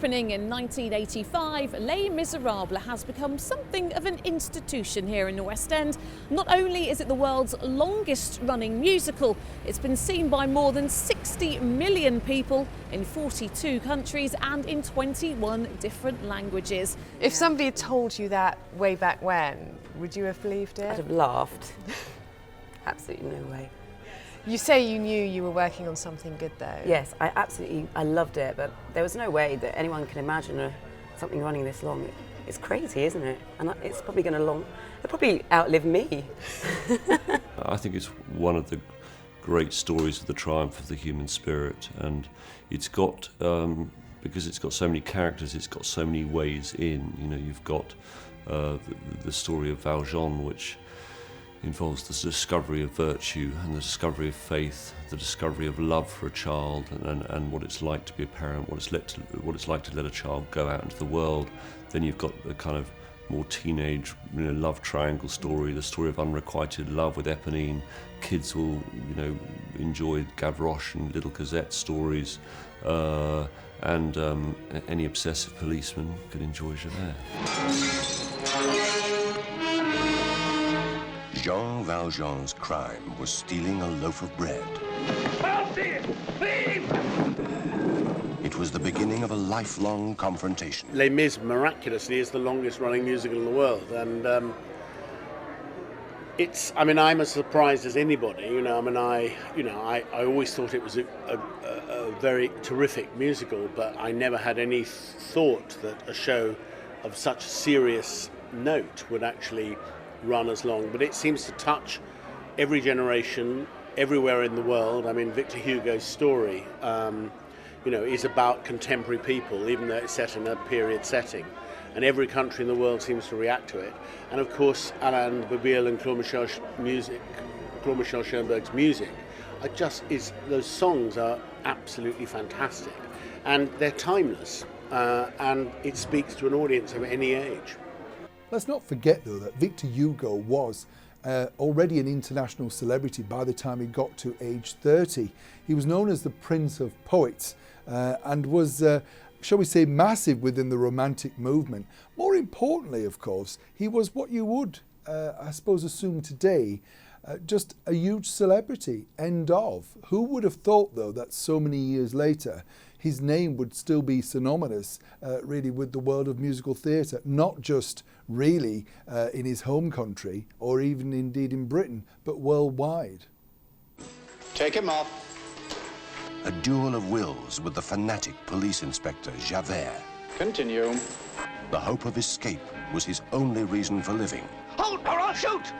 opening in 1985, Les Miserables has become something of an institution here in the West End. Not only is it the world's longest running musical, it's been seen by more than 60 million people in 42 countries and in 21 different languages. If somebody had told you that way back when, would you have believed it? I'd have laughed. Absolutely no way. You say you knew you were working on something good though. Yes, I loved it, but there was no way that anyone can imagine something running this long. It's crazy, isn't it? And it's probably going to it'll probably outlive me. I think it's one of the great stories of the triumph of the human spirit, and it's got, because it's got so many characters, it's got so many ways in. You know, you've got the story of Valjean, which involves the discovery of virtue and the discovery of faith, the discovery of love for a child, and what it's like to be a parent, what it's like to let a child go out into the world. Then you've got the kind of more teenage, love triangle story, the story of unrequited love with Eponine. Kids will, enjoy Gavroche and Little Cosette stories, and any obsessive policeman could enjoy Javert. Jean Valjean's crime was stealing a loaf of bread. It was the beginning of a lifelong confrontation. Les Mis, miraculously, is the longest running musical in the world, and I'm as surprised as anybody. I always thought it was a very terrific musical, but I never had any thought that a show of such serious note would actually run as long. But it seems to touch every generation, everywhere in the world. I mean, Victor Hugo's story, is about contemporary people, even though it's set in a period setting. And every country in the world seems to react to it. And of course, Alain Boublil and Claude Michel Schoenberg's music those songs are absolutely fantastic. And they're timeless. And it speaks to an audience of any age. Let's not forget, though, that Victor Hugo was already an international celebrity by the time he got to age 30. He was known as the Prince of Poets and was, shall we say, massive within the Romantic movement. More importantly, of course, he was what you would, I suppose, assume today, just a huge celebrity, end of. Who would have thought, though, that so many years later, his name would still be synonymous, really, with the world of musical theatre, not just really in his home country, or even indeed in Britain, but worldwide. Take him off. A duel of wills with the fanatic police inspector, Javert. Continue. The hope of escape was his only reason for living. Hold, or I'll shoot!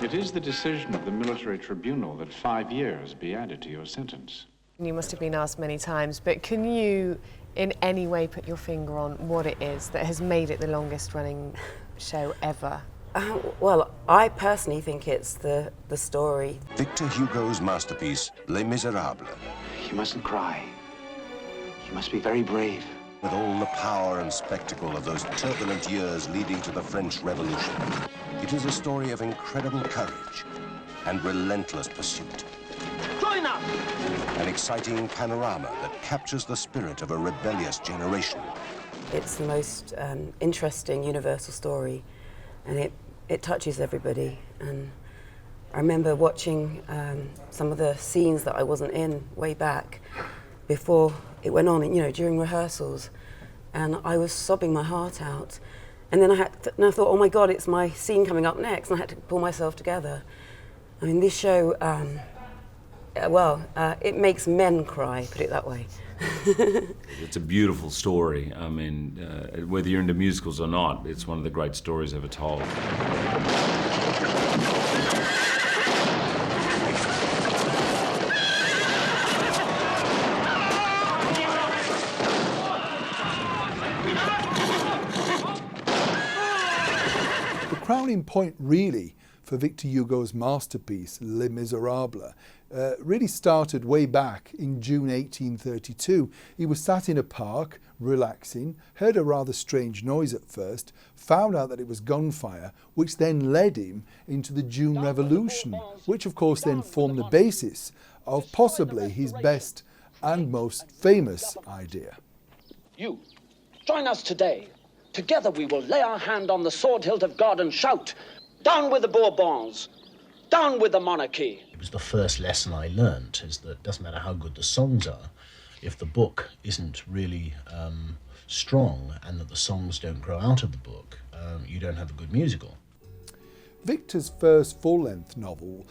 It is the decision of the military tribunal that 5 years be added to your sentence. You must have been asked many times, but can you in any way put your finger on what it is that has made it the longest running show ever? Well, I personally think it's the story. Victor Hugo's masterpiece, Les Miserables. You mustn't cry. You must be very brave. With all the power and spectacle of those turbulent years leading to the French Revolution. It is a story of incredible courage and relentless pursuit. Join up! An exciting panorama that captures the spirit of a rebellious generation. It's the most interesting universal story, and it touches everybody. And I remember watching some of the scenes that I wasn't in way back before it went on, during rehearsals, and I was sobbing my heart out. And then I thought, oh my God, it's my scene coming up next, and I had to pull myself together. I mean, this show, it makes men cry, put it that way. It's a beautiful story. I mean, whether you're into musicals or not, it's one of the great stories ever told. The crowning point, really, for Victor Hugo's masterpiece, Les Miserables, really started way back in June 1832. He was sat in a park, relaxing, heard a rather strange noise at first, found out that it was gunfire, which then led him into the June Revolution, which of course then formed the basis of possibly his best and most famous idea. You, join us today. Together we will lay our hand on the sword hilt of God and shout, down with the Bourbons, down with the monarchy. It was the first lesson I learnt, is that it doesn't matter how good the songs are, if the book isn't really strong and that the songs don't grow out of the book, you don't have a good musical. Victor's first full-length novel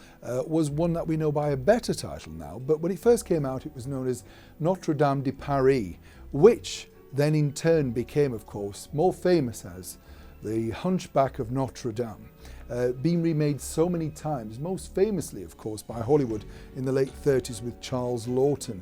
was one that we know by a better title now, but when it first came out it was known as Notre Dame de Paris, which then in turn became, of course, more famous as The Hunchback of Notre Dame, being remade so many times, most famously, of course, by Hollywood in the late 30s with Charles Laughton.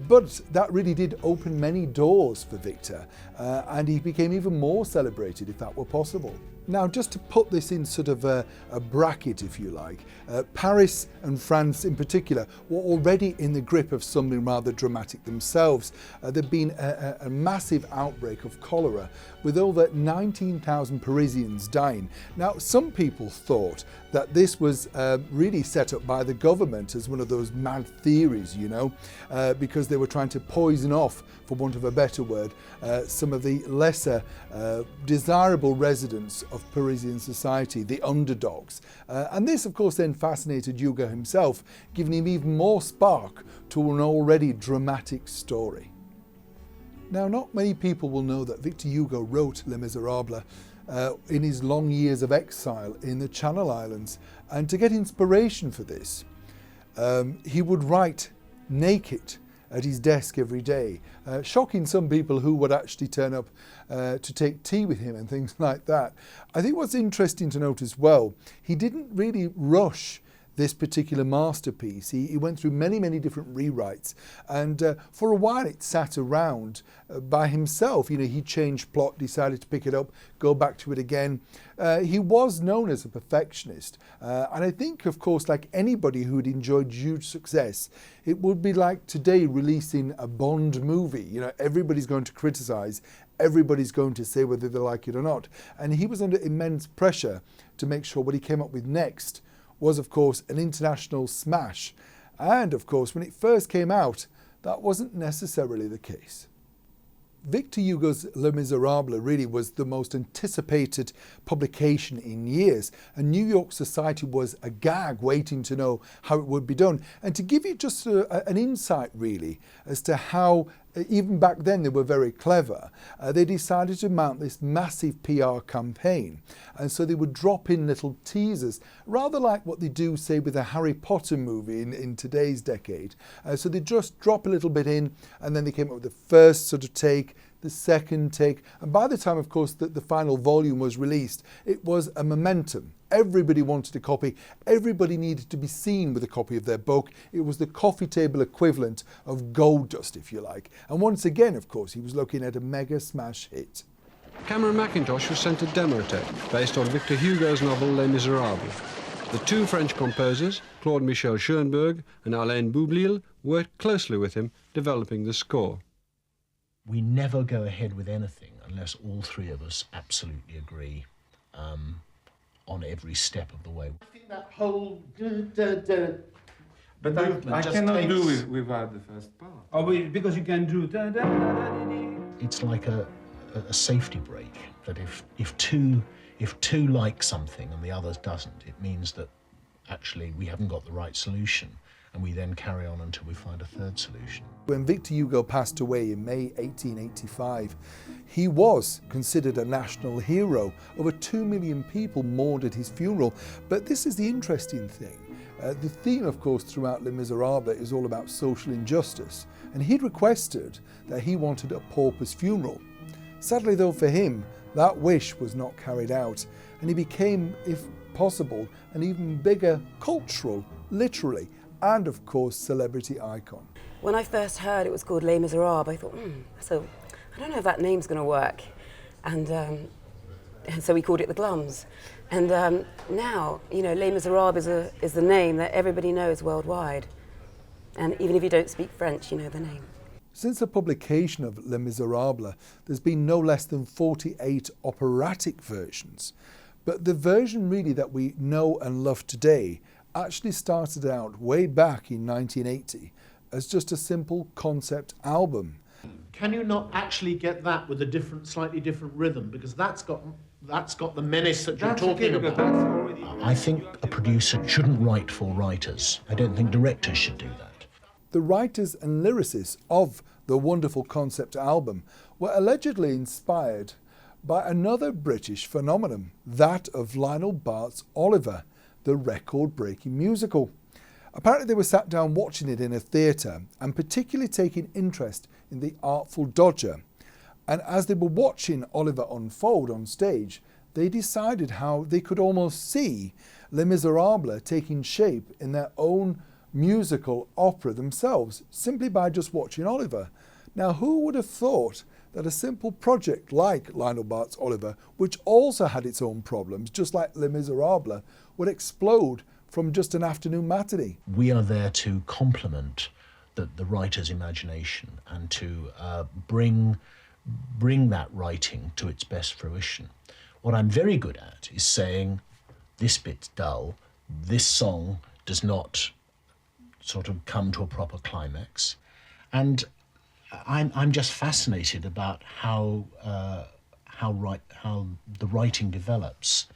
But that really did open many doors for Victor, and he became even more celebrated, if that were possible. Now, just to put this in sort of a bracket, if you like, Paris and France in particular were already in the grip of something rather dramatic themselves. There'd been a massive outbreak of cholera, with over 19,000 Parisians dying. Now, some people thought that this was really set up by the government as one of those mad theories, you know, because they were trying to poison off, for want of a better word, some of the lesser desirable residents of Parisian society, the underdogs. And this, of course, then fascinated Hugo himself, giving him even more spark to an already dramatic story. Now, not many people will know that Victor Hugo wrote Les Miserables in his long years of exile in the Channel Islands. And to get inspiration for this, he would write naked at his desk every day, shocking some people who would actually turn up to take tea with him and things like that. I think what's interesting to note as well, he didn't really rush this particular masterpiece. He went through many, many different rewrites, and for a while it sat around by himself. You know, he changed plot, decided to pick it up, go back to it again. He was known as a perfectionist, and I think, of course, like anybody who had enjoyed huge success, it would be like today releasing a Bond movie. You know, everybody's going to criticise, everybody's going to say whether they like it or not, and he was under immense pressure to make sure what he came up with next was, of course, an international smash. And, of course, when it first came out, that wasn't necessarily the case. Victor Hugo's Les Miserables really was the most anticipated publication in years, and New York society was agag waiting to know how it would be done. And to give you just an insight really as to how, even back then they were very clever, they decided to mount this massive PR campaign, and so they would drop in little teasers, rather like what they do, say, with a Harry Potter movie in today's decade. So they just drop a little bit in, and then they came up with the first sort of take, the second take, and by the time, of course, that the final volume was released, it was a momentum. Everybody wanted a copy. Everybody needed to be seen with a copy of their book. It was the coffee table equivalent of gold dust, if you like. And once again, of course, he was looking at a mega smash hit. Cameron Mackintosh was sent a demo tape based on Victor Hugo's novel Les Miserables. The two French composers, Claude-Michel Schoenberg and Alain Boublil, worked closely with him, developing the score. We never go ahead with anything unless all three of us absolutely agree on every step of the way. I think that whole But I cannot do it without the first part. Oh, because you can do It's like a safety brake, that if two like something and the others doesn't, it means that actually we haven't got the right solution, and we then carry on until we find a third solution. When Victor Hugo passed away in May 1885, he was considered a national hero. Over 2 million people mourned at his funeral. But this is the interesting thing. The theme, of course, throughout Les Miserables is all about social injustice. And he'd requested that he wanted a pauper's funeral. Sadly, though, for him, that wish was not carried out. And he became, if possible, an even bigger cultural, literally, and of course, celebrity icon. When I first heard it was called Les Miserables, I thought, I don't know if that name's going to work. And so we called it the Glums. And now, you know, Les Miserables is the name that everybody knows worldwide. And even if you don't speak French, you know the name. Since the publication of Les Miserables, there's been no less than 48 operatic versions. But the version really that we know and love today actually started out way back in 1980 as just a simple concept album. Can you not actually get that with a slightly different rhythm? Because that's got the menace that you're talking about. I think a producer shouldn't write for writers. I don't think directors should do that. The writers and lyricists of the wonderful concept album were allegedly inspired by another British phenomenon, that of Lionel Bart's Oliver, the record-breaking musical. Apparently they were sat down watching it in a theatre and particularly taking interest in the Artful Dodger. And as they were watching Oliver unfold on stage, they decided how they could almost see Les Miserables taking shape in their own musical opera themselves, simply by just watching Oliver. Now, who would have thought that a simple project like Lionel Bart's Oliver, which also had its own problems, just like Les Miserables, would explode from just an afternoon matinee? We are there to complement the writer's imagination and to bring that writing to its best fruition. What I'm very good at is saying, this bit's dull, this song does not sort of come to a proper climax. And I'm just fascinated about how the writing develops,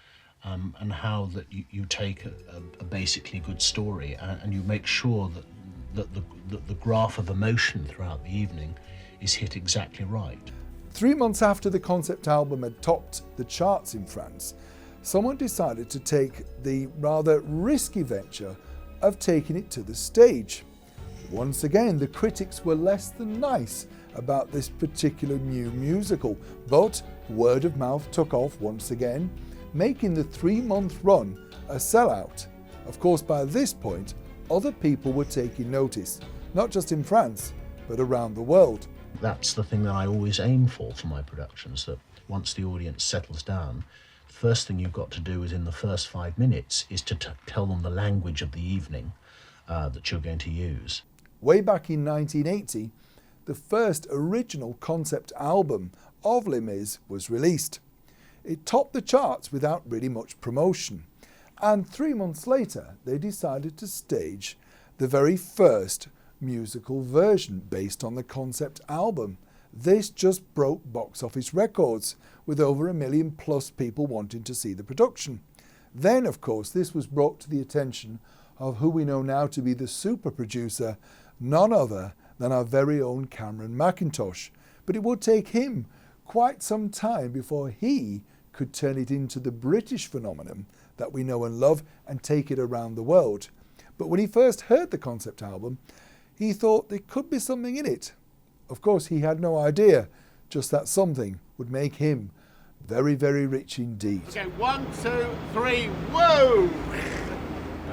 and how that you take a basically good story and you make sure that the graph of emotion throughout the evening is hit exactly right. 3 months after the concept album had topped the charts in France, someone decided to take the rather risky venture of taking it to the stage. Once again, the critics were less than nice about this particular new musical, but word of mouth took off once again, making the 3-month run a sellout. Of course, by this point, other people were taking notice, not just in France, but around the world. That's the thing that I always aim for my productions, that once the audience settles down, the first thing you've got to do is in the first 5 minutes is to tell them the language of the evening that you're going to use. Way back in 1980, the first original concept album of Les Mis was released. It topped the charts without really much promotion, and 3 months later they decided to stage the very first musical version based on the concept album. This just broke box office records, with over 1 million plus people wanting to see the production. Then, of course, this was brought to the attention of who we know now to be the super producer, none other than our very own Cameron Mackintosh. But it would take him quite some time before he could turn it into the British phenomenon that we know and love and take it around the world. But when he first heard the concept album, he thought there could be something in it. Of course, he had no idea, just that something would make him very, very rich indeed. Okay, 1, 2, 3, whoa!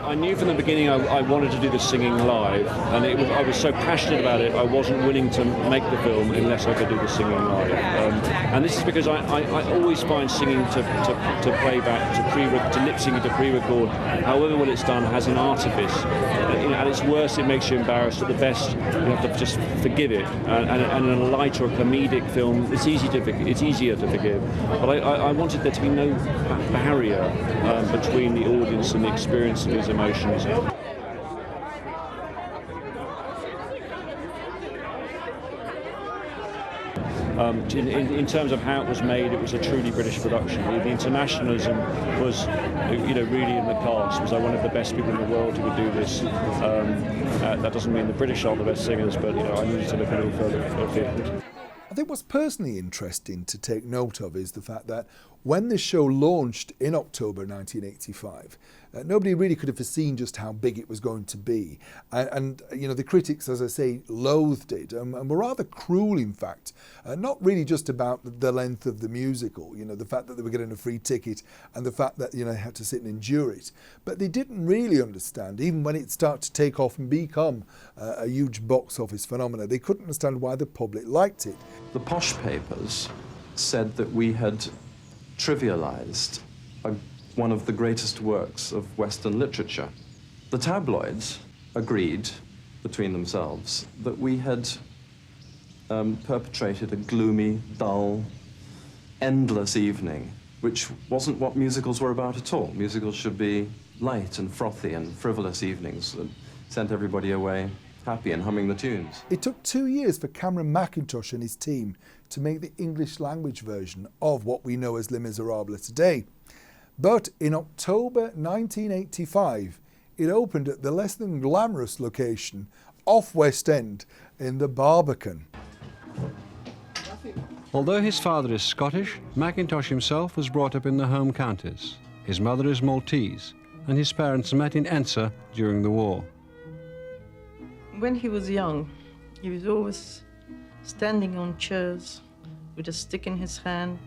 I knew from the beginning I wanted to do the singing live, and I was so passionate about it, I wasn't willing to make the film unless I could do the singing live. And this is because I always find singing to playback, to lip sync, to pre-record, however well it's done, has an artifice. At its worst, it makes you embarrassed. At the best, you have to just forgive it. And in a light or a comedic film, it's easier to forgive. But I wanted there to be no barrier between the audience and the experience of these emotions. In terms of how it was made, it was a truly British production. The internationalism was, really in the cast. Was I one of the best people in the world who would do this? That doesn't mean the British are the best singers, but I needed to look a little further afield. I think what's personally interesting to take note of is the fact that when this show launched in October 1985, nobody really could have foreseen just how big it was going to be. And the critics, as I say, loathed it and were rather cruel, in fact. Not really just about the length of the musical, the fact that they were getting a free ticket and the fact that, they had to sit and endure it. But they didn't really understand, even when it started to take off and become a huge box office phenomenon, they couldn't understand why the public liked it. The posh papers said that we had trivialized one of the greatest works of Western literature. The tabloids agreed between themselves that we had perpetrated a gloomy, dull, endless evening, which wasn't what musicals were about at all. Musicals should be light and frothy and frivolous evenings that sent everybody away happy and humming the tunes. It took 2 years for Cameron Mackintosh and his team to make the English language version of what we know as Les Miserables today. But in October 1985, it opened at the less than glamorous location off West End in the Barbican. Although his father is Scottish, Mackintosh himself was brought up in the home counties. His mother is Maltese, and his parents met in Ensa during the war. When he was young, he was always standing on chairs with a stick in his hand,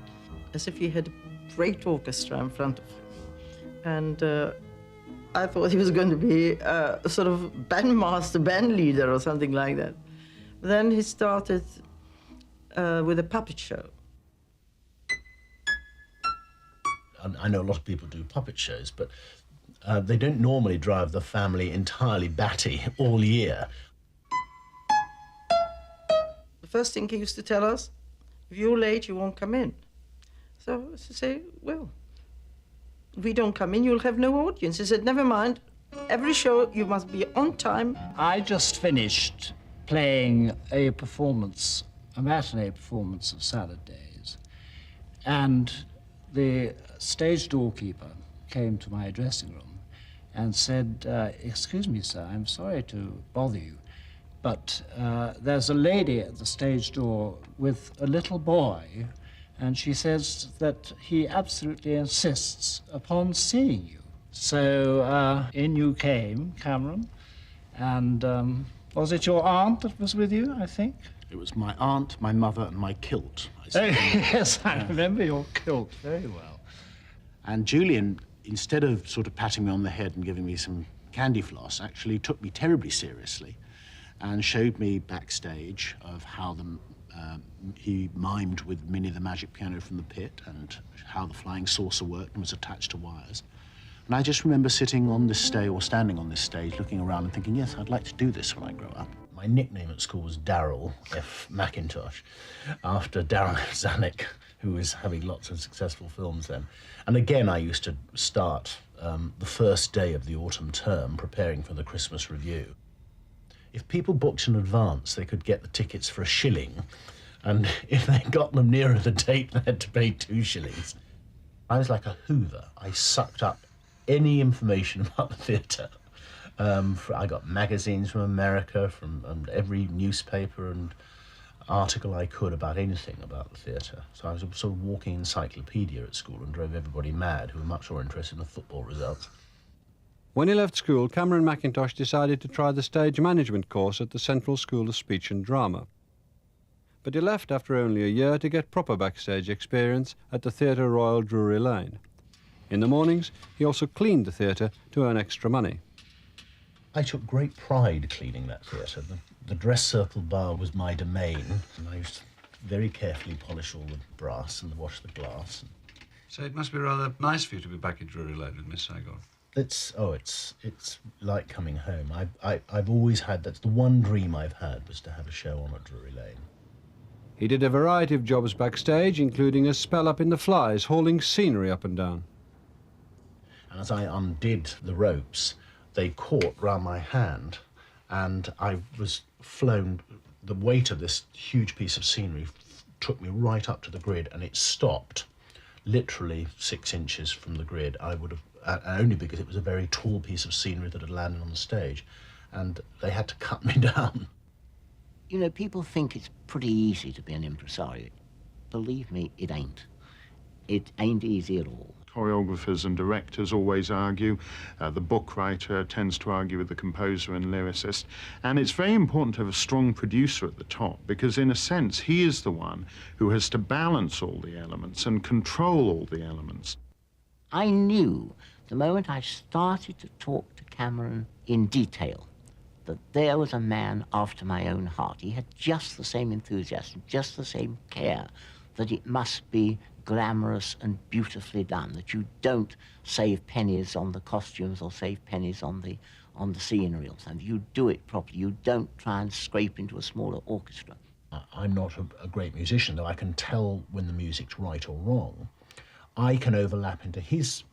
as if he had a great orchestra in front of him. And I thought he was going to be a sort of bandmaster, band leader or something like that. Then he started with a puppet show. I know a lot of people do puppet shows, but they don't normally drive the family entirely batty all year. The first thing he used to tell us, if you're late, you won't come in. So I say, well, if we don't come in, you'll have no audience. He said, never mind, every show you must be on time. I just finished playing a performance, a matinee performance of Salad Days, and the stage doorkeeper came to my dressing room and said, excuse me, sir, I'm sorry to bother you, but there's a lady at the stage door with a little boy, and she says that he absolutely insists upon seeing you. So in you came, Cameron, and was it your aunt that was with you, I think? It was my aunt, my mother, and my kilt. Yes, I remember your kilt very well. And Julian, instead of sort of patting me on the head and giving me some candy floss, actually took me terribly seriously and showed me backstage of how he mimed with Minnie the Magic Piano from the Pit and how the flying saucer worked and was attached to wires. And I just remember sitting on this stage, or standing on this stage, looking around and thinking, yes, I'd like to do this when I grow up. My nickname at school was Darryl F. Mackintosh, after Darryl Zanuck, who was having lots of successful films then. And again, I used to start the first day of the autumn term preparing for the Christmas review. If people booked in advance, they could get the tickets for £1, and if they got them nearer the date, they had to pay 2 shillings. I was like a hoover. I sucked up any information about the theatre. I got magazines from America, from every newspaper and article I could about anything about the theatre. So I was a sort of walking encyclopedia at school and drove everybody mad who were much more interested in the football results. When he left school, Cameron Mackintosh decided to try the stage management course at the Central School of Speech and Drama. But he left after only a year to get proper backstage experience at the Theatre Royal Drury Lane. In the mornings, he also cleaned the theatre to earn extra money. I took great pride cleaning that theatre. The dress circle bar was my domain, and I used to very carefully polish all the brass and wash the glass. So it must be rather nice for you to be back at Drury Lane with Miss Saigon. It's like coming home. I've always had, that's the one dream I've had, was to have a show on at Drury Lane. He did a variety of jobs backstage, including a spell up in the Flies, hauling scenery up and down. And as I undid the ropes, they caught round my hand, and I was flown. The weight of this huge piece of scenery took me right up to the grid, and it stopped literally 6 inches from the grid. I would have, only because it was a very tall piece of scenery that had landed on the stage, and they had to cut me down. You know, people think it's pretty easy to be an impresario. Believe me, it ain't. It ain't easy at all. Choreographers and directors always argue. The book writer tends to argue with the composer and lyricist. And it's very important to have a strong producer at the top, because in a sense, he is the one who has to balance all the elements and control all the elements. I knew the moment I started to talk to Cameron in detail that there was a man after my own heart. He had just the same enthusiasm, just the same care, that it must be glamorous and beautifully done, that you don't save pennies on the costumes or save pennies on the scenery or something. You do it properly. You don't try and scrape into a smaller orchestra. I'm not a great musician, though I can tell when the music's right or wrong. I can overlap into his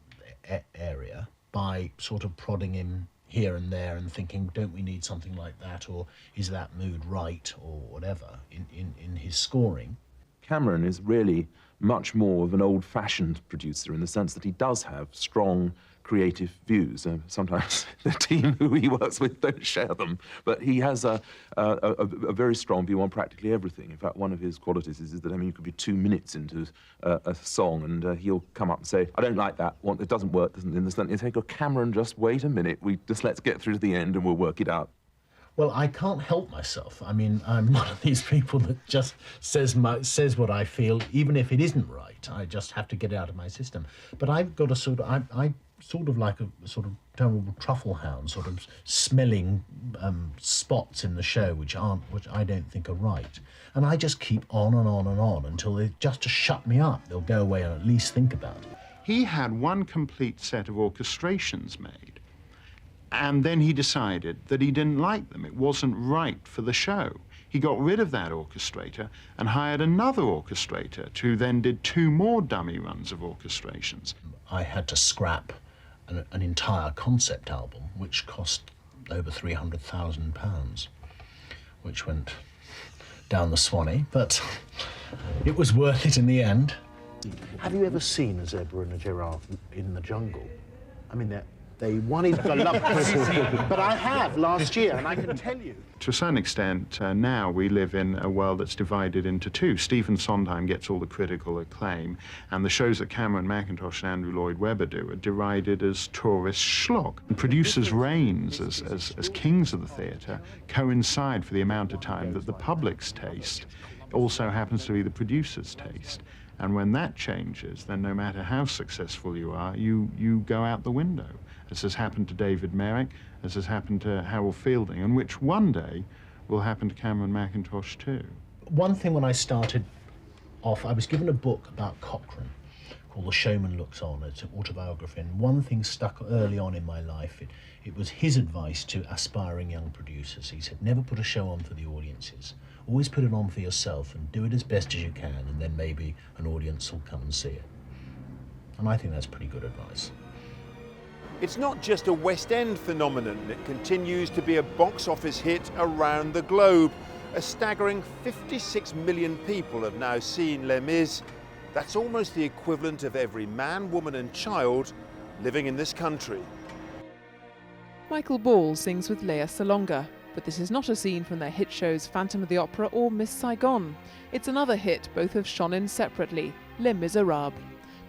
area by sort of prodding him here and there and thinking, don't we need something like that, or is that mood right, or whatever, in his scoring. Cameron is really much more of an old-fashioned producer in the sense that he does have strong creative views. Sometimes the team who he works with don't share them, but he has a very strong view on practically everything. In fact, one of his qualities is that, I mean, you could be 2 minutes into a song and he'll come up and say, I don't like that, it doesn't work, doesn't understand. You take a Cameron, just wait a minute, let's get through to the end and we'll work it out. Well, I can't help myself. I mean, I'm one of these people that just says what I feel, even if it isn't right. I just have to get it out of my system. But I've got a sort of, I sort of like a sort of terrible truffle hound, sort of smelling spots in the show which I don't think are right. And I just keep on and on and on until they just to shut me up. They'll go away and at least think about it. He had one complete set of orchestrations made, and then he decided that he didn't like them. It wasn't right for the show. He got rid of that orchestrator and hired another orchestrator who then did 2 more dummy runs of orchestrations. I had to scrap an entire concept album, which cost over £300,000, which went down the Swanee, but it was worth it in the end. Have you ever seen a zebra and a giraffe in the jungle? I mean, they wanted for love, but I have last year, and I can tell you. To a certain extent, now we live in a world that's divided into 2. Stephen Sondheim gets all the critical acclaim, and the shows that Cameron Mackintosh and Andrew Lloyd Webber do are derided as tourist schlock. And producers' reigns as kings of the theatre coincide for the amount of time that the public's taste also happens to be the producer's taste. And when that changes, then no matter how successful you are, you go out the window. As has happened to David Merrick, as has happened to Harold Fielding, and which one day will happen to Cameron Mackintosh too. One thing when I started off, I was given a book about Cochrane called The Showman Looks On. It's an autobiography, and one thing stuck early on in my life. It was his advice to aspiring young producers. He said, never put a show on for the audiences. Always put it on for yourself and do it as best as you can, and then maybe an audience will come and see it. And I think that's pretty good advice. It's not just a West End phenomenon. It continues to be a box office hit around the globe. A staggering 56 million people have now seen Les Mis. That's almost the equivalent of every man, woman and child living in this country. Michael Ball sings with Lea Salonga, but this is not a scene from their hit shows Phantom of the Opera or Miss Saigon. It's another hit both have shone in separately, Les Miserables.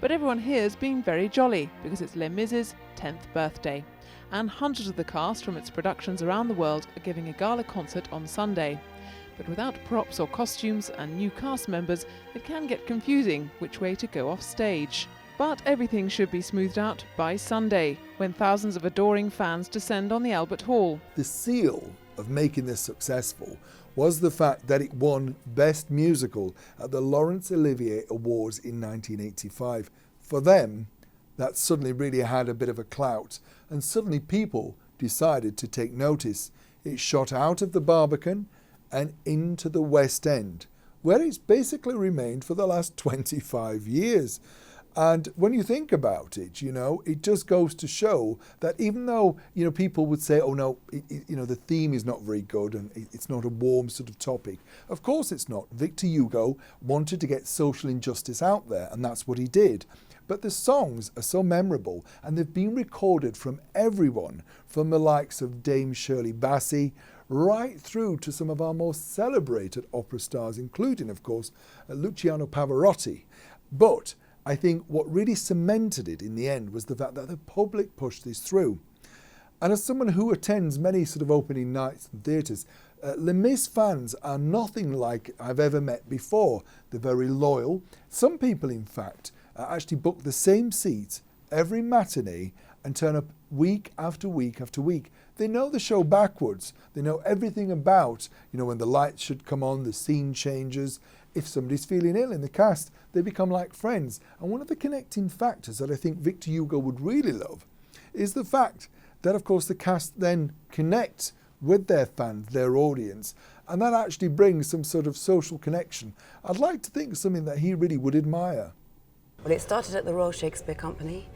But everyone here's been very jolly because it's Les Mis' 10th birthday, and hundreds of the cast from its productions around the world are giving a gala concert on Sunday. But without props or costumes and new cast members, it can get confusing which way to go off stage. But everything should be smoothed out by Sunday, when thousands of adoring fans descend on the Albert Hall. The seal of making this successful was the fact that it won Best Musical at the Laurence Olivier Awards in 1985. For them, that suddenly really had a bit of a clout, and suddenly people decided to take notice. It shot out of the Barbican and into the West End, where it's basically remained for the last 25 years. And when you think about it, it just goes to show that even though, people would say, oh no, the theme is not very good and it's not a warm sort of topic. Of course it's not. Victor Hugo wanted to get social injustice out there, and that's what he did. But the songs are so memorable, and they've been recorded from everyone, from the likes of Dame Shirley Bassey, right through to some of our most celebrated opera stars, including, of course, Luciano Pavarotti. But I think what really cemented it in the end was the fact that the public pushed this through. And as someone who attends many sort of opening nights and theatres, Les Mis fans are nothing like I've ever met before. They're very loyal. Some people, in fact, actually book the same seats every matinee and turn up week after week after week. They know the show backwards. They know everything about, when the lights should come on, the scene changes. If somebody's feeling ill in the cast, they become like friends. And one of the connecting factors that I think Victor Hugo would really love is the fact that, of course, the cast then connect with their fans, their audience, and that actually brings some sort of social connection. I'd like to think something that he really would admire. Well, it started at the Royal Shakespeare Company,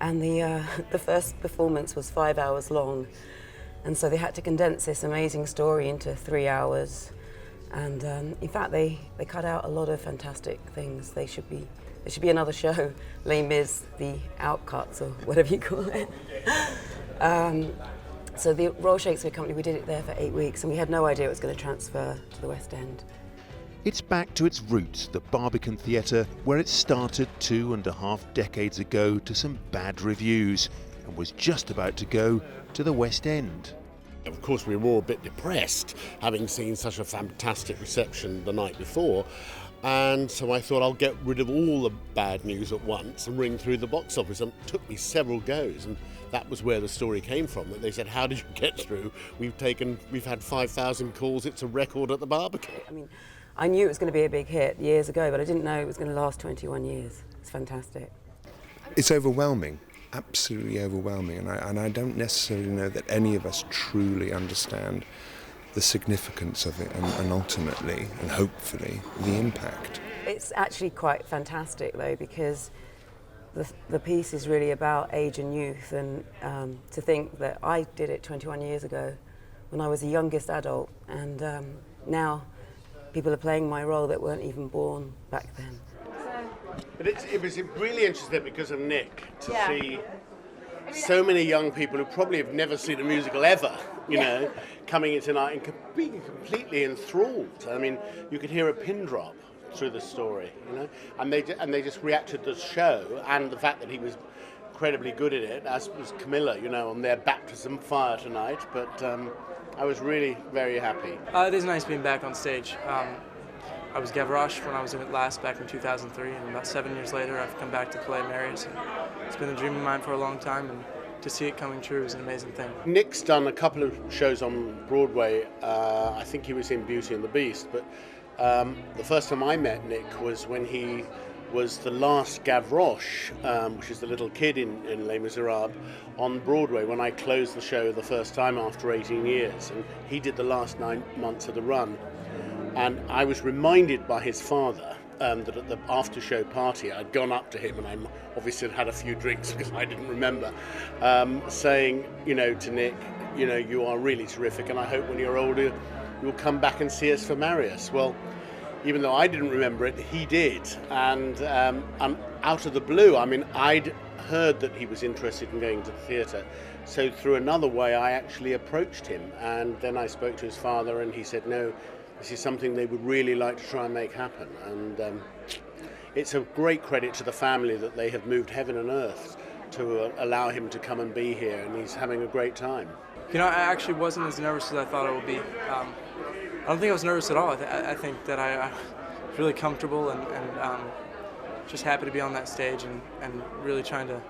And the first performance was 5 hours long, and so they had to condense this amazing story into 3 hours. And in fact, they cut out a lot of fantastic things. There should be another show, Les Mis, the outcuts, or whatever you call it. So the Royal Shakespeare Company, we did it there for 8 weeks, and we had no idea it was going to transfer to the West End. It's back to its roots, the Barbican Theatre, where it started 2.5 decades ago to some bad reviews and was just about to go to the West End. Of course, we were all a bit depressed, having seen such a fantastic reception the night before. And so I thought I'll get rid of all the bad news at once and ring through the box office. And it took me several goes, and that was where the story came from. That they said, "How did you get through? We've had 5,000 calls. It's a record at the Barbican." I mean, I knew it was going to be a big hit years ago, but I didn't know it was going to last 21 years. It's fantastic. It's overwhelming, absolutely overwhelming, and I don't necessarily know that any of us truly understand the significance of it and ultimately and hopefully the impact. It's actually quite fantastic though, because the piece is really about age and youth, and to think that I did it 21 years ago when I was the youngest adult, and now people are playing my role that weren't even born back then. But it was really interesting because of Nick to see so many young people who probably have never seen a musical ever, you know, coming in tonight and being completely enthralled. I mean, you could hear a pin drop through the story, you know, and they just reacted to the show and the fact that he was incredibly good at it, as was Camilla, you know, on their baptism fire tonight. But I was really very happy. It is nice being back on stage. I was Gavroche when I was in it last back in 2003, and about 7 years later I've come back to play Marius. And it's been a dream of mine for a long time, and to see it coming true is an amazing thing. Nick's done a couple of shows on Broadway. I think he was in Beauty and the Beast, but the first time I met Nick was when he was the last Gavroche, which is the little kid in Les Miserables, on Broadway when I closed the show the first time after 18 years. And he did the last 9 months of the run. And I was reminded by his father that at the after-show party I'd gone up to him, and I obviously had a few drinks because I didn't remember, saying, you know, to Nick, you know, you are really terrific, and I hope when you're older you'll come back and see us for Marius. Well, even though I didn't remember it, he did. And out of the blue, I mean, I'd heard that he was interested in going to the theatre. So through another way, I actually approached him. And then I spoke to his father, and he said, no, this is something they would really like to try and make happen. And it's a great credit to the family that they have moved heaven and earth to allow him to come and be here. And he's having a great time. You know, I actually wasn't as nervous as I thought I would be. I don't think I was nervous at all. I think that I was really comfortable and just happy to be on that stage and really trying to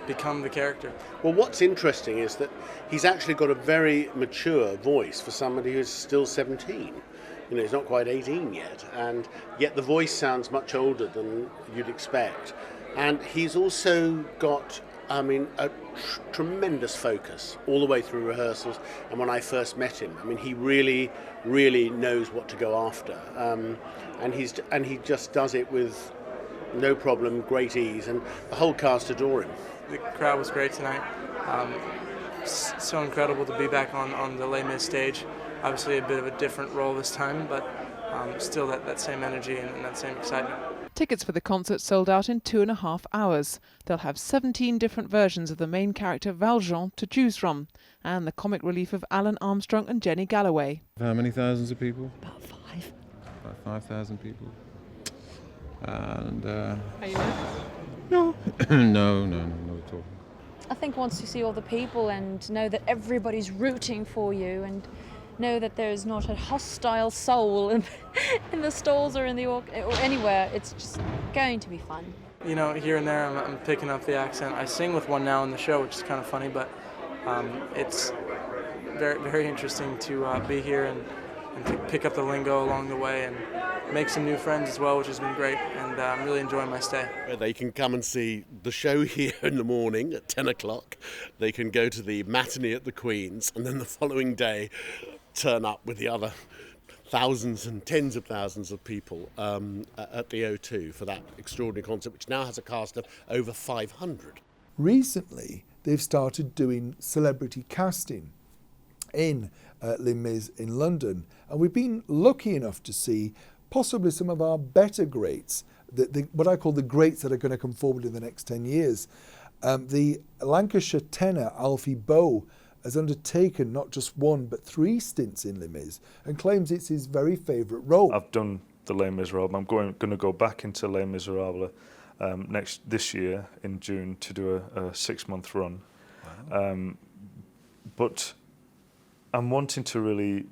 become the character. Well, what's interesting is that he's actually got a very mature voice for somebody who's still 17. You know, he's not quite 18 yet, and yet the voice sounds much older than you'd expect. And he's also got, I mean, a tremendous focus all the way through rehearsals. And when I first met him, I mean, he really, really knows what to go after. And he just does it with no problem, great ease, and the whole cast adore him. The crowd was great tonight. So incredible to be back on the Les Mis stage. Obviously a bit of a different role this time, but still that same energy and that same excitement. Tickets for the concert sold out in 2.5 hours. They'll have 17 different versions of the main character Valjean to choose from, and the comic relief of Alan Armstrong and Jenny Galloway. How many thousands of people? About 5. About 5,000 people. And Are you nervous? no, no, not at all. I think once you see all the people and know that everybody's rooting for you and know that there's not a hostile soul in the stalls or or anywhere, it's just going to be fun. You know, here and there I'm picking up the accent. I sing with one now in the show, which is kind of funny, but it's very, very interesting to be here and to pick up the lingo along the way and make some new friends as well, which has been great, and I'm really enjoying my stay. They can come and see the show here in the morning at 10 o'clock. They can go to the matinee at the Queen's, and then the following day turn up with the other thousands and tens of thousands of people at the O2 for that extraordinary concert, which now has a cast of over 500. Recently, they've started doing celebrity casting in Les Mis in London, and we've been lucky enough to see possibly some of our better greats, what I call the greats that are going to come forward in the next 10 years. The Lancashire tenor Alfie Boe has undertaken not just one but 3 stints in Les Mis and claims it's his very favourite role. I've done the Les Miserables. I'm going to go back into Les Miserables this year in June to do a 6-month run. Wow. But I'm wanting to really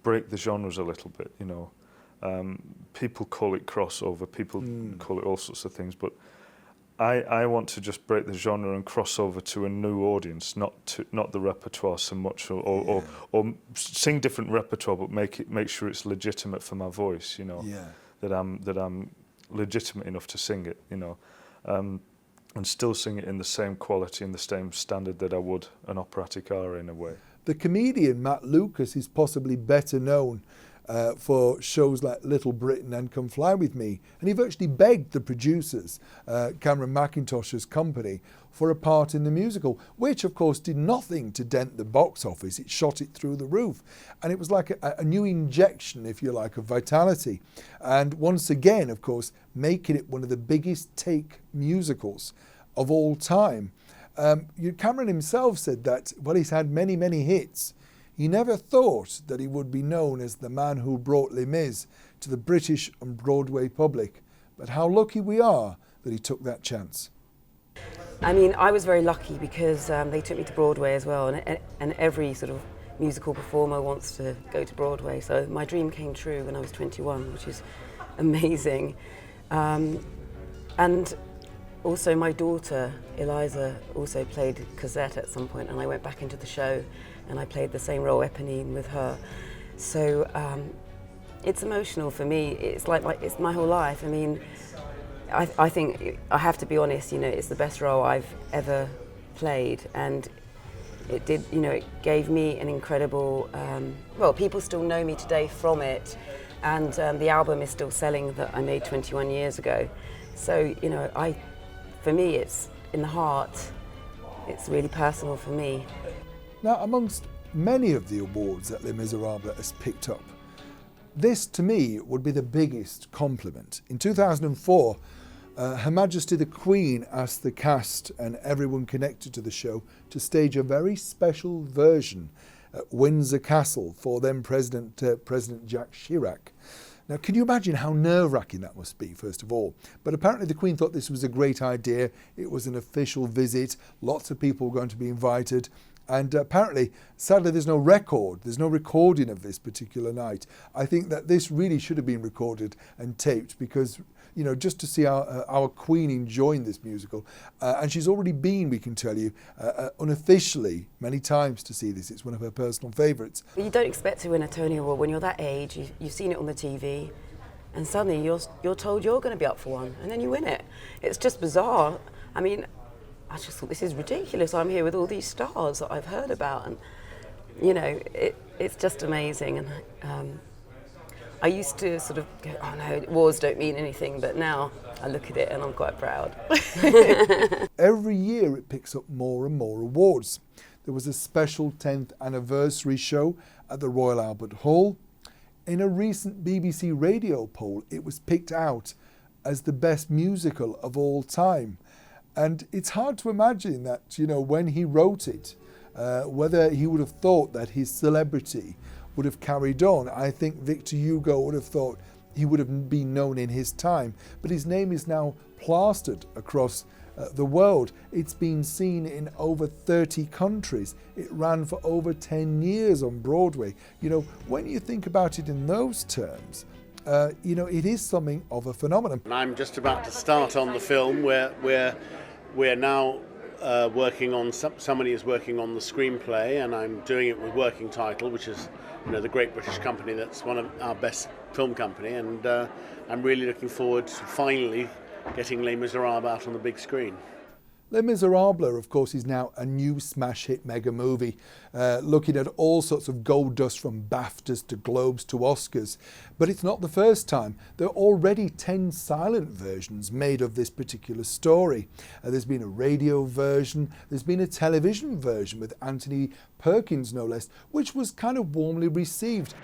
break the genres a little bit, you know. People call it crossover, people call it all sorts of things, but I want to just break the genre and cross over to a new audience, not the repertoire so much, or sing different repertoire, but make sure it's legitimate for my voice, you know. Yeah. That I'm legitimate enough to sing it, you know, and still sing it in the same quality and the same standard that I would an operatic aria in a way. The comedian Matt Lucas is possibly better known for shows like Little Britain and Come Fly With Me. And he virtually begged the producers, Cameron Mackintosh's company, for a part in the musical, which of course did nothing to dent the box office. It shot it through the roof. And it was like a new injection, if you like, of vitality. And once again, of course, making it one of the biggest take musicals of all time. Cameron himself said that, well, he's had many, many hits. He never thought that he would be known as the man who brought Les Mis to the British and Broadway public. But how lucky we are that he took that chance. I mean, I was very lucky because they took me to Broadway as well, and every sort of musical performer wants to go to Broadway. So my dream came true when I was 21, which is amazing. And also my daughter, Eliza, also played Cosette at some point, and I went back into the show and I played the same role, Eponine, with her. So it's emotional for me. It's it's my whole life. I mean, I think, I have to be honest, you know, it's the best role I've ever played, and it did, you know, it gave me an incredible, well, people still know me today from it, and the album is still selling that I made 21 years ago. So, you know, for me, it's in the heart. It's really personal for me. Now, amongst many of the awards that Les Miserables has picked up, this, to me, would be the biggest compliment. In 2004, Her Majesty the Queen asked the cast and everyone connected to the show to stage a very special version at Windsor Castle for then President Jacques Chirac. Now, can you imagine how nerve-wracking that must be, first of all? But apparently the Queen thought this was a great idea. It was an official visit. Lots of people were going to be invited. And apparently, sadly, there's no recording of this particular night. I think that this really should have been recorded and taped because, you know, just to see our Queen enjoying this musical. And she's already been, we can tell you, unofficially many times to see this. It's one of her personal favourites. You don't expect to win a Tony Award when you're that age. You've seen it on the TV, and suddenly you're told you're going to be up for one, and then you win it. It's just bizarre. I mean, I just thought, this is ridiculous. I'm here with all these stars that I've heard about, and you know, it's just amazing. And I used to sort of go, oh no, awards don't mean anything, but now I look at it and I'm quite proud. Every year it picks up more and more awards. There was a special 10th anniversary show at the Royal Albert Hall. In a recent BBC radio poll, it was picked out as the best musical of all time. And it's hard to imagine that, you know, when he wrote it, whether he would have thought that his celebrity would have carried on. I think Victor Hugo would have thought he would have been known in his time, but his name is now plastered across the world. It's been seen in over 30 countries. It ran for over 10 years on Broadway. You know, when you think about it in those terms, you know, it is something of a phenomenon. And I'm just about to start on the film where we're now working on, somebody is working on the screenplay, and I'm doing it with Working Title, which is, you know, the great British company that's one of our best film company, and I'm really looking forward to finally getting Les Miserables out on the big screen. Les Miserables, of course, is now a new smash hit mega movie, looking at all sorts of gold dust from BAFTAs to Globes to Oscars. But it's not the first time. There are already 10 silent versions made of this particular story. There's been a radio version, there's been a television version with Anthony Perkins, no less, which was kind of warmly received.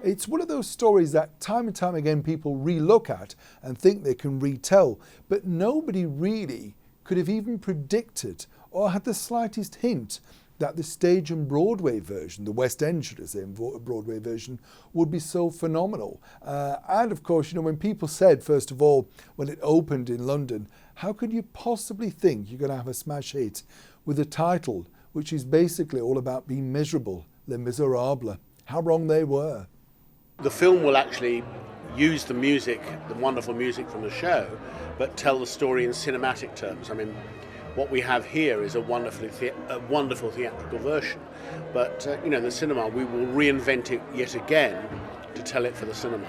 It's one of those stories that time and time again people re-look at and think they can retell, but nobody really could have even predicted or had the slightest hint that the stage and Broadway version, the West End, should I say, Broadway version, would be so phenomenal. And of course, you know, when people said, first of all, when it opened in London, how could you possibly think you're going to have a smash hit with a title which is basically all about being miserable, Les Miserables? How wrong they were. The film will actually use the music, the wonderful music from the show, but tell the story in cinematic terms. I mean, what we have here is a wonderful theatrical version, but you know, the cinema, we will reinvent it yet again to tell it for the cinema.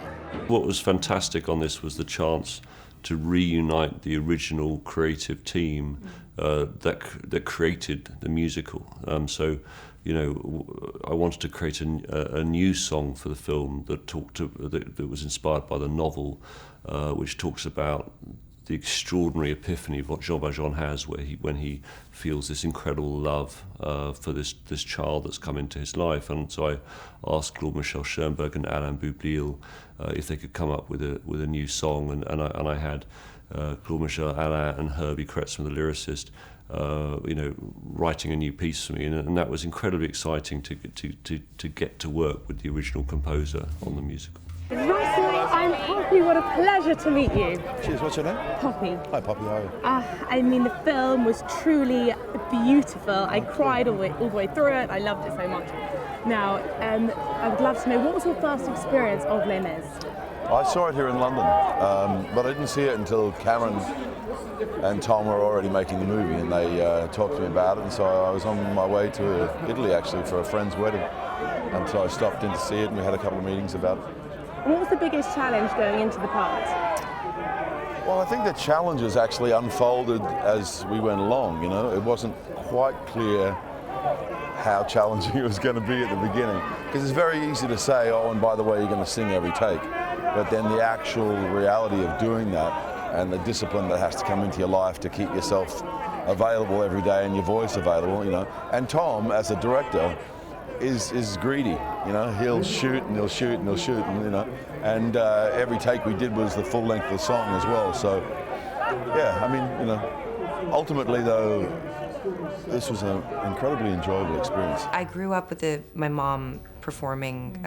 What was fantastic on this was the chance to reunite the original creative team that created the musical. So, you know, I wanted to create a new song for the film that was inspired by the novel, which talks about the extraordinary epiphany what Jean Valjean has, when he feels this incredible love for this child that's come into his life. And so I asked Claude Michel Schoenberg and Alain Boublil if they could come up with a new song, and I had Claude Michel, Alain, and Herbie Kretzmann, the lyricist, you know, writing a new piece for me, and that was incredibly exciting to get to work with the original composer on the musical. Russell, I'm Poppy. What a pleasure to meet you. Cheers. What's your name? Poppy. Hi, Poppy. How are you? I mean, the film was truly beautiful. I cried all the way through it. I loved it so much. Now, I would love to know, what was your first experience of Les Mis? I saw it here in London, but I didn't see it until Cameron and Tom were already making the movie, and they talked to me about it, and so I was on my way to Italy, actually, for a friend's wedding. And so I stopped in to see it, and we had a couple of meetings about it. What was the biggest challenge going into the part? Well, I think the challenges actually unfolded as we went along, you know. It wasn't quite clear how challenging it was going to be at the beginning, because it's very easy to say, oh, and by the way, you're going to sing every take. But then the actual reality of doing that and the discipline that has to come into your life to keep yourself available every day and your voice available, you know. And Tom, as a director, is greedy, you know. He'll shoot and he'll shoot and he'll shoot, and you know. And every take we did was the full length of the song as well. So, yeah, I mean, you know, ultimately though, this was an incredibly enjoyable experience. I grew up with my mom performing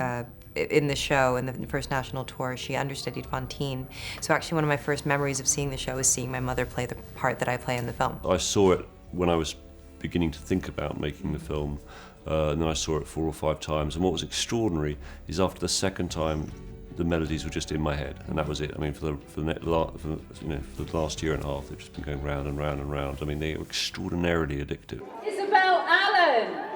in the show, in the first national tour. She understudied Fantine. So actually one of my first memories of seeing the show is seeing my mother play the part that I play in the film. I saw it when I was beginning to think about making the film, and then I saw it 4 or 5 times. And what was extraordinary is after the second time, the melodies were just in my head, and that was it. I mean, for the last year and a half, they've just been going round and round and round. I mean, they were extraordinarily addictive. Isabel Allen!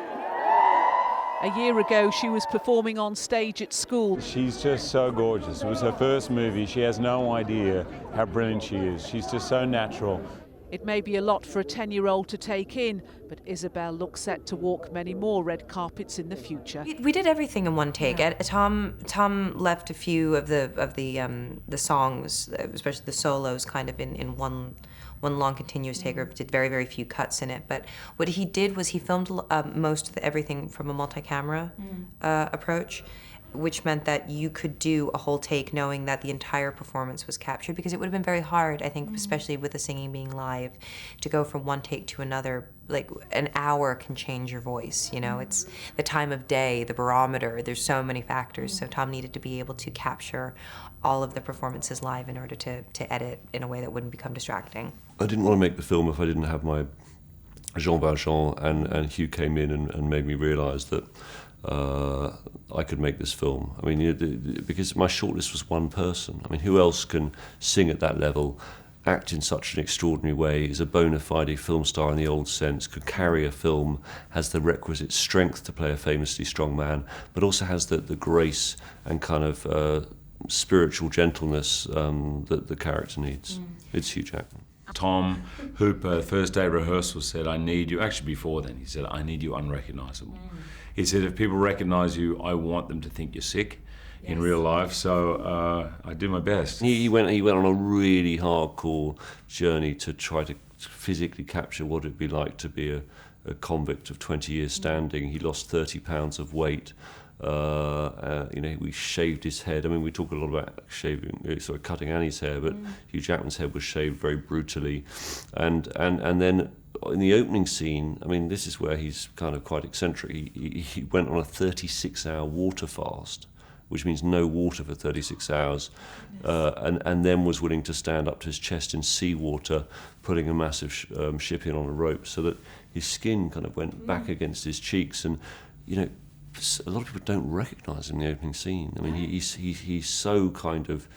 A year ago, she was performing on stage at school. She's just so gorgeous. It was her first movie. She has no idea how brilliant she is. She's just so natural. It may be a lot for a 10-year-old to take in, but Isabel looks set to walk many more red carpets in the future. We did everything in one take. Yeah. Tom left a few of the songs, especially the solos, kind of in one long continuous take, or did very, very few cuts in it. But what he did was he filmed most of everything from a multi-camera approach. which meant that you could do a whole take knowing that the entire performance was captured, because it would have been very hard, I think, especially with the singing being live, to go from one take to another. Like, an hour can change your voice, you know? It's the time of day, the barometer, there's so many factors. So Tom needed to be able to capture all of the performances live in order to edit in a way that wouldn't become distracting. I didn't want to make the film if I didn't have my Jean Valjean, and Hugh came in and made me realise that I could make this film. I mean, because my shortlist was one person. I mean, who else can sing at that level, act in such an extraordinary way, is a bona fide film star in the old sense, could carry a film, has the requisite strength to play a famously strong man, but also has the grace and kind of spiritual gentleness that the character needs. It's Hugh Jackman. Tom Hooper, first day rehearsal, said, I need you, actually before then, he said, I need you unrecognisable. He said, if people recognise you, I want them to think you're sick in real life, so I do my best. He went on a really hardcore journey to try to physically capture what it'd be like to be a convict of 20 years standing. He lost 30 pounds of weight. You know, we shaved his head. I mean, we talk a lot about cutting Annie's hair, but Hugh Jackman's head was shaved very brutally, and then in the opening scene, I mean, this is where he's kind of quite eccentric. He went on a 36-hour water fast, which means no water for 36 hours, and then was willing to stand up to his chest in seawater, putting a massive ship in on a rope, so that his skin kind of went back against his cheeks, and you know. A lot of people don't recognise him in the opening scene. I mean, he's so kind of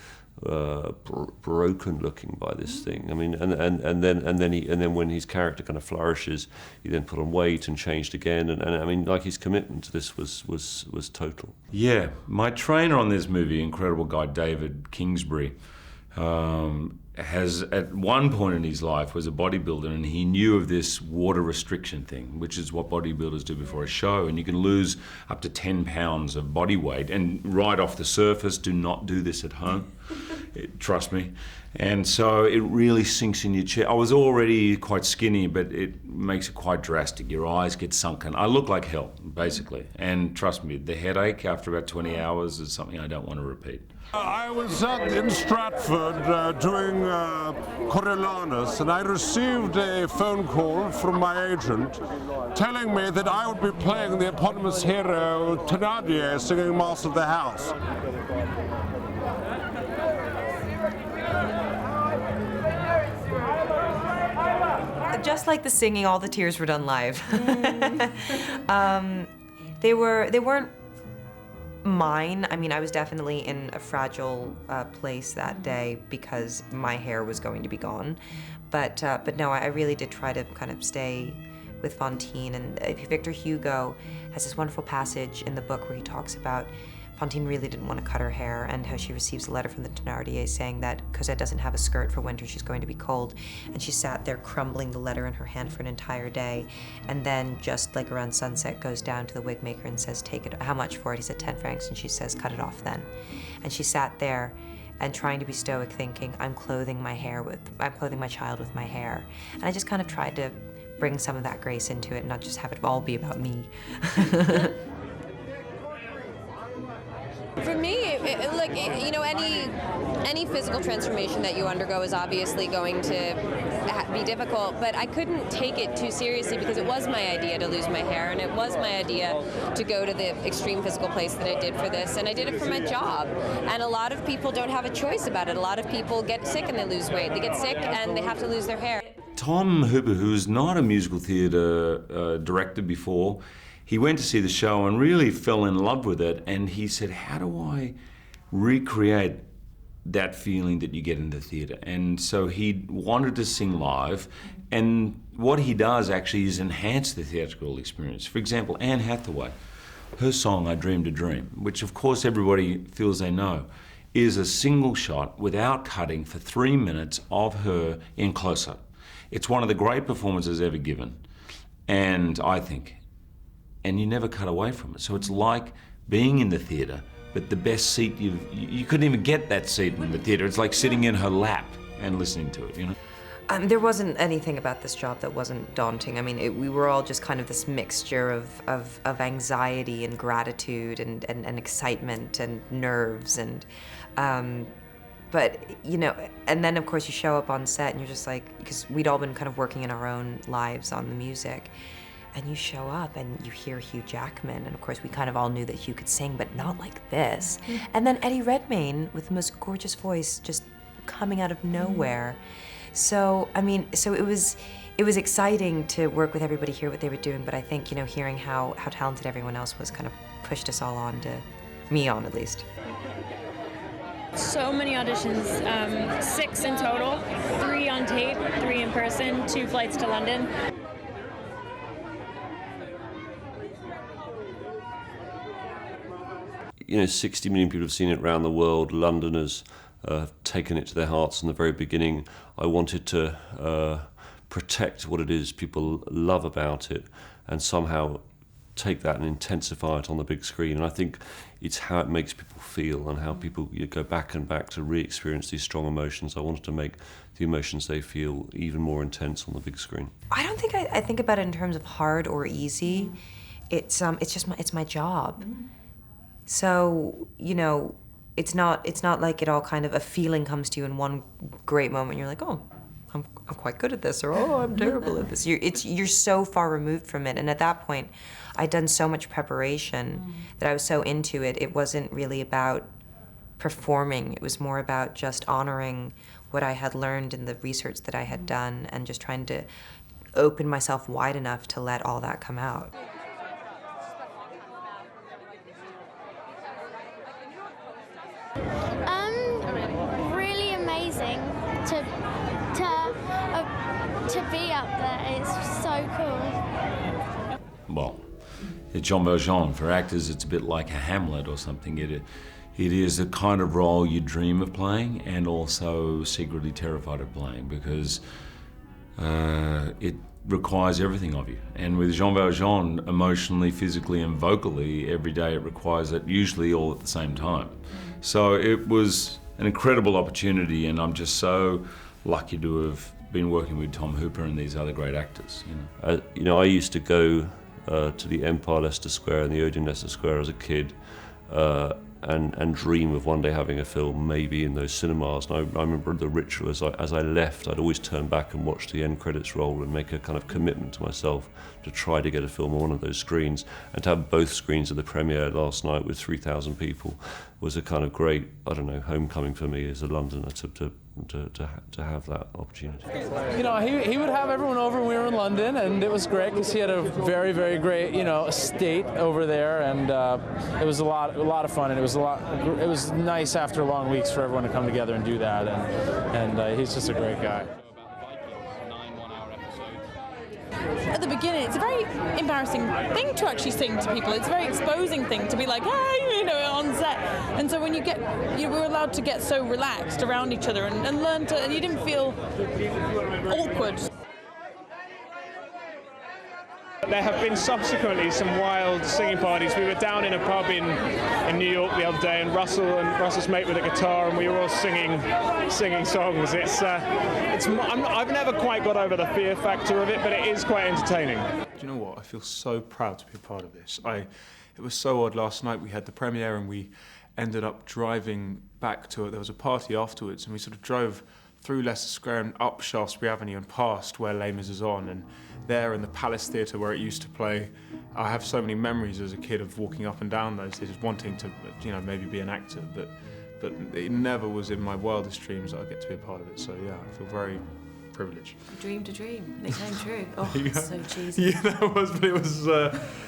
broken looking by this thing. I mean, and then when his character kind of flourishes, he then put on weight and changed again. And I mean, like, his commitment to this was total. Yeah, my trainer on this movie, incredible guy David Kingsbury, has at one point in his life was a bodybuilder, and he knew of this water restriction thing, which is what bodybuilders do before a show, and you can lose up to 10 pounds of body weight, and right off the surface, do not do this at home, trust me. And so it really sinks in your chest. I was already quite skinny, but it makes it quite drastic. Your eyes get sunken. I look like hell, basically, and trust me, the headache after about 20 hours is something I don't want to repeat. I was in Stratford doing Coriolanus, and I received a phone call from my agent telling me that I would be playing the eponymous hero Thénardier singing Master of the House. Just like the singing, all the tears were done live. They weren't mine. I mean, I was definitely in a fragile place that day because my hair was going to be gone. But no, I really did try to kind of stay with Fantine. And Victor Hugo has this wonderful passage in the book where he talks about Fantine really didn't want to cut her hair, and how she receives a letter from the Thénardier saying that Cosette doesn't have a skirt for winter, she's going to be cold. And she sat there crumbling the letter in her hand for an entire day, and then just like around sunset goes down to the wig maker and says, take it, how much for it? He said 10 francs, and she says, cut it off then. And she sat there and trying to be stoic, thinking, I'm clothing my child with my hair. And I just kind of tried to bring some of that grace into it and not just have it all be about me. For me, you know, any physical transformation that you undergo is obviously going to be difficult, but I couldn't take it too seriously because it was my idea to lose my hair, and it was my idea to go to the extreme physical place that I did for this, and I did it for my job. And a lot of people don't have a choice about it. A lot of people get sick and they lose weight. They get sick and they have to lose their hair. Tom Hooper, who's not a musical theatre director before, he went to see the show and really fell in love with it, and he said, how do I recreate that feeling that you get in the theatre? And so he wanted to sing live, and what he does actually is enhance the theatrical experience. For example, Anne Hathaway, her song, I Dreamed a Dream, which of course everybody feels they know, is a single shot without cutting for 3 minutes of her in close-up. It's one of the great performances ever given, and I think, and you never cut away from it. So it's like being in the theatre, but the best seat you couldn't even get that seat in the theatre. It's like sitting in her lap and listening to it, you know? There wasn't anything about this job that wasn't daunting. I mean, we were all just kind of this mixture of anxiety and gratitude and excitement and nerves and, but, you know, and then of course you show up on set and you're just like, because we'd all been kind of working in our own lives on the music, and you show up and you hear Hugh Jackman, and of course we kind of all knew that Hugh could sing, but not like this. And then Eddie Redmayne with the most gorgeous voice just coming out of nowhere. So, I mean, so it was exciting to work with everybody, hear what they were doing, but I think, you know, hearing how talented everyone else was kind of pushed us all on to, me on at least. So many auditions, 6 in total, 3 on tape, 3 in person, 2 flights to London. You know, 60 million people have seen it around the world. Londoners have taken it to their hearts from the very beginning. I wanted to protect what it is people love about it and somehow take that and intensify it on the big screen. And I think it's how it makes people feel and how people go back and back to re-experience these strong emotions. I wanted to make the emotions they feel even more intense on the big screen. I don't think I think about it in terms of hard or easy. It's just my job. So, you know, it's not like it all kind of a feeling comes to you in one great moment. You're like, oh, I'm quite good at this, or oh, I'm terrible at this. You're so far removed from it, and at that point, I'd done so much preparation that I was so into it. It wasn't really about performing. It was more about just honoring what I had learned in the research that I had done, and just trying to open myself wide enough to let all that come out. Really amazing to be up there. It's so cool. Well, Jean Valjean, for actors, it's a bit like a Hamlet or something. It is the kind of role you dream of playing and also secretly terrified of playing, because it requires everything of you. And with Jean Valjean, emotionally, physically and vocally, every day it requires it, usually all at the same time. So it was an incredible opportunity, and I'm just so lucky to have been working with Tom Hooper and these other great actors. You know, I used to go to the Empire Leicester Square and the Odeon Leicester Square as a kid, and dream of one day having a film maybe in those cinemas. And I remember the ritual as I left, I'd always turn back and watch the end credits roll and make a kind of commitment to myself to try to get a film on one of those screens. And to have both screens of the premiere last night with 3,000 people was a kind of great, I don't know, homecoming for me as a Londoner to have that opportunity. You know, he would have everyone over when we were in London, and it was great because he had a very, very great, you know, estate over there, and it was a lot of fun, and it was nice after long weeks for everyone to come together and do that, and he's just a great guy. At the beginning, it's a very embarrassing thing to actually sing to people. It's a very exposing thing to be like, hey, you know, on set. And so when we were allowed to get so relaxed around each other and learn to, and you didn't feel awkward. There have been subsequently some wild singing parties. We were down in a pub in New York the other day, and Russell's mate with a guitar, and we were all singing songs. I've never quite got over the fear factor of it, but it is quite entertaining. Do you know what? I feel so proud to be a part of this. It was so odd. Last night we had the premiere, and we ended up driving back to it. There was a party afterwards, and we sort of drove through Leicester Square and up Shaftesbury Avenue and past where Les Mis is on, and there in the Palace Theatre where it used to play. I have so many memories as a kid of walking up and down those, just wanting to, you know, maybe be an actor, but it never was in my wildest dreams that I'd get to be a part of it. So yeah, I feel very privileged. Dream to dream, it came true. Oh, Yeah. it's so cheesy. Yeah, that was, but it was.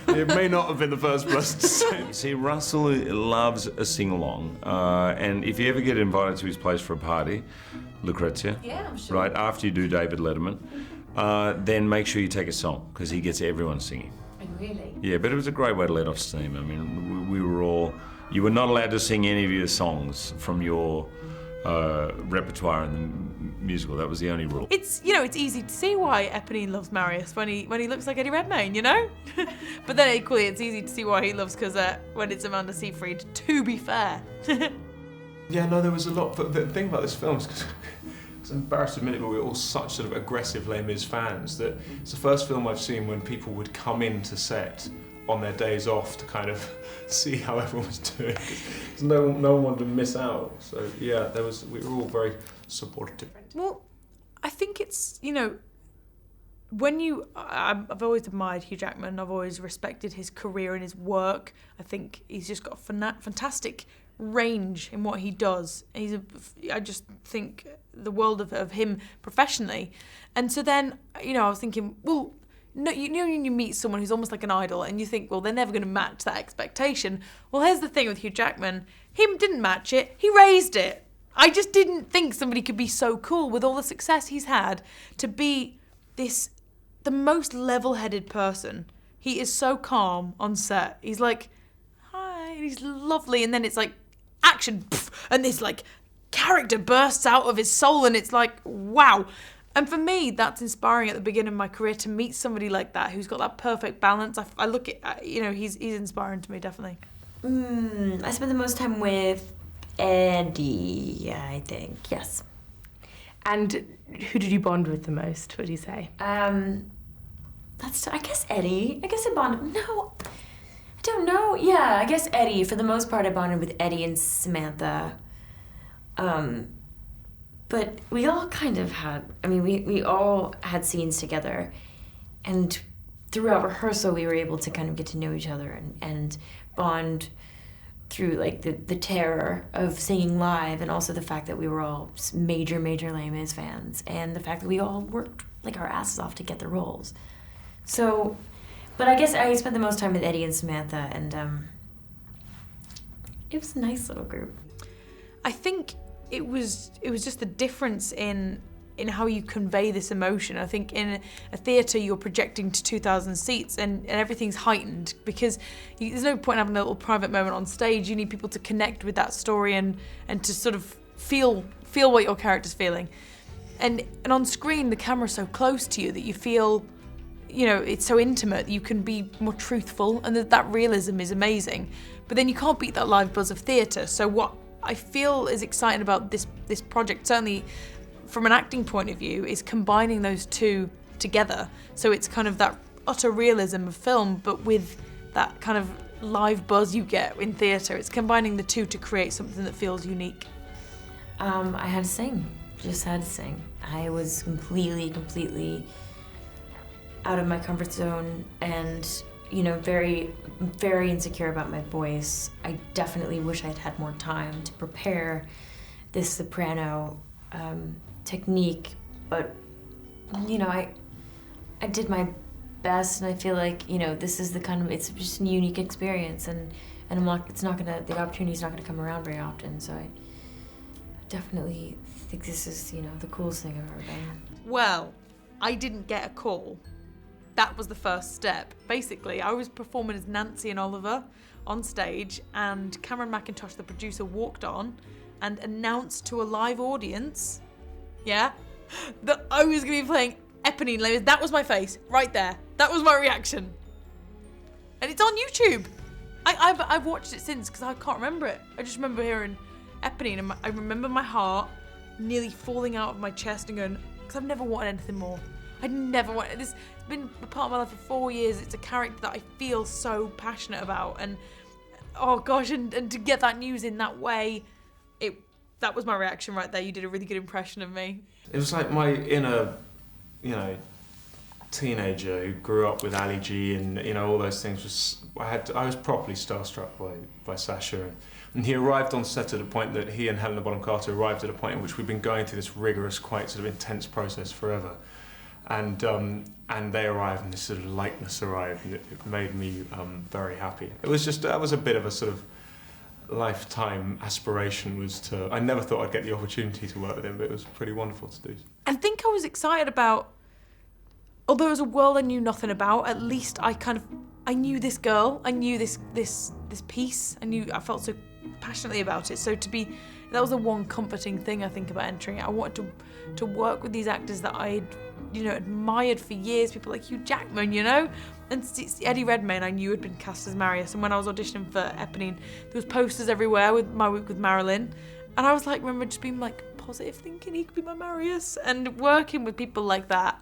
It may not have been the first person to say. See, Russell loves a sing-along, and if you ever get invited to his place for a party, Lucrezia, Yeah, I'm sure. right after you do David Letterman, then make sure you take a song, because he gets everyone singing. Oh, really? Yeah, but it was a great way to let off steam. I mean, we were all. You were not allowed to sing any of your songs from your repertoire in the musical. That was the only rule. It's, you know, it's easy to see why Eponine loves Marius when he looks like Eddie Redmayne, you know? But then equally it's easy to see why he loves Cosette when it's Amanda Seyfried, to be fair. Yeah, no, there was a lot. But the thing about this film is because it's embarrassed to admit it, but we're all such sort of aggressive Les Mis fans that it's the first film I've seen when people would come into set on their days off to kind of see how everyone was doing. Because no one wanted to miss out. So yeah, we were all very supportive. Well, I think it's, you know, I've always admired Hugh Jackman. I've always respected his career and his work. I think he's just got fantastic range in what he does. I just think the world of him professionally. And so then, you know, I was thinking, well, no, you know, when you meet someone who's almost like an idol and you think, well, they're never going to match that expectation. Well, here's the thing with Hugh Jackman. He didn't match it. He raised it. I just didn't think somebody could be so cool with all the success he's had to be the most level-headed person. He is so calm on set. He's like, hi, and he's lovely, and then it's like, action, poof, and this like character bursts out of his soul, and it's like, wow. And for me, that's inspiring at the beginning of my career to meet somebody like that who's got that perfect balance. I look at, you know, he's inspiring to me, definitely. I spent the most time with Eddie, I think, yes. And who did you bond with the most, would you say? I guess Eddie. I guess I bonded. No, I don't know. Yeah, I guess Eddie. For the most part, I bonded with Eddie and Samantha. But we all kind of had, I mean, we all had scenes together. And throughout rehearsal, we were able to kind of get to know each other and bond through like the terror of singing live, and also the fact that we were all major Les Mis fans, and the fact that we all worked like our asses off to get the roles. So, but I guess I spent the most time with Eddie and Samantha, and it was a nice little group. I think it was just the difference in how you convey this emotion. I think in a theatre you're projecting to 2,000 seats and everything's heightened because there's no point in having a little private moment on stage. You need people to connect with that story and to sort of feel what your character's feeling. And on screen the camera's so close to you that you feel, you know, it's so intimate that you can be more truthful, and that realism is amazing. But then you can't beat that live buzz of theatre. So what I feel is exciting about this project, certainly from an acting point of view, is combining those two together. So it's kind of that utter realism of film, but with that kind of live buzz you get in theatre. It's combining the two to create something that feels unique. I had to sing. Just had to sing. I was completely out of my comfort zone and, you know, very, very insecure about my voice. I definitely wish I'd had more time to prepare this soprano technique, but, you know, I did my best, and I feel like, you know, this is the kind of, it's just a unique experience, and the opportunity's not gonna come around very often, so I definitely think this is, you know, the coolest thing I've ever done. Well, I didn't get a call. That was the first step. Basically, I was performing as Nancy and Oliver on stage, and Cameron McIntosh, the producer, walked on and announced to a live audience, that I was going to be playing Eponine Les Mis. That was my face, right there. That was my reaction. And it's on YouTube. I've watched it since because I can't remember it. I just remember hearing Eponine, and I remember my heart nearly falling out of my chest and going, because I've never wanted anything more. I'd never wanted this. It's been a part of my life for 4 years. It's a character that I feel so passionate about, and oh gosh, and to get that news in that way, that was my reaction right there. You did a really good impression of me. It was like my inner, you know, teenager who grew up with Ali G and, you know, all those things. I was properly starstruck by Sacha, and he arrived on set at a point that he and Helena Bonham Carter arrived at a point in which we've been going through this rigorous, quite sort of intense process forever. And they arrived, and this sort of lightness arrived, and it made me very happy. It was just, that was a bit of a sort of lifetime aspiration, was to, I never thought I'd get the opportunity to work with him, but it was pretty wonderful to do. I think I was excited about, although it was a world I knew nothing about, at least I knew this girl, I knew this piece, I felt so passionately about it. So that was the one comforting thing I think about entering it. I wanted to work with these actors that I'd, you know, admired for years, people like Hugh Jackman, you know, and Eddie Redmayne I knew had been cast as Marius, and when I was auditioning for Eponine, there was posters everywhere with my week with Marilyn, and I was like, remember just being like, positive thinking he could be my Marius. And working with people like that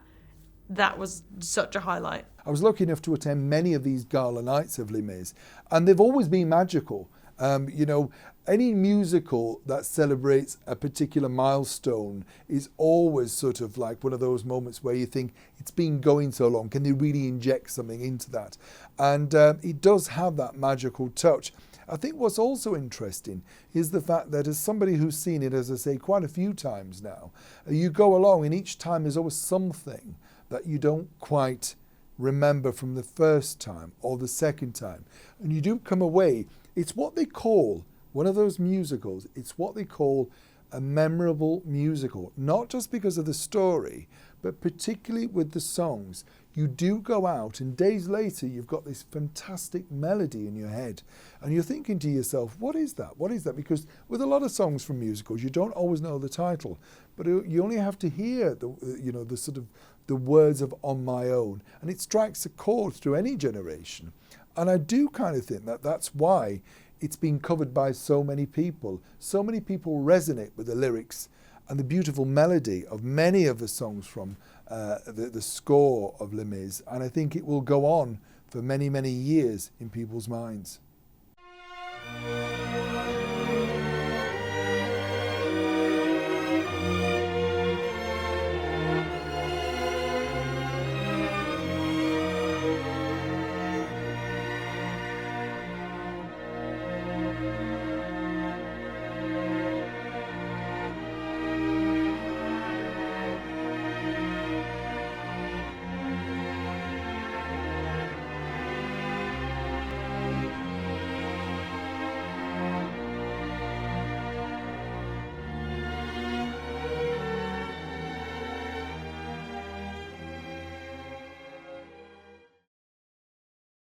was such a highlight. I was lucky enough to attend many of these gala nights of Les Mis, and they've always been magical. You know, any musical that celebrates a particular milestone is always sort of like one of those moments where you think, it's been going so long, can they really inject something into that? And it does have that magical touch. I think what's also interesting is the fact that as somebody who's seen it, as I say, quite a few times now, you go along and each time there's always something that you don't quite remember from the first time or the second time. And you do come away, it's what they call, one of those musicals, it's what they call a memorable musical. Not just because of the story, but particularly with the songs. You do go out and days later you've got this fantastic melody in your head and you're thinking to yourself, what is that? What is that? Because with a lot of songs from musicals, you don't always know the title, but you only have to hear the sort of the words of On My Own, and it strikes a chord through any generation. And I do kind of think that that's why it's been covered by so many people. So many people resonate with the lyrics and the beautiful melody of many of the songs from the score of Les Mis, and I think it will go on for many, many years in people's minds.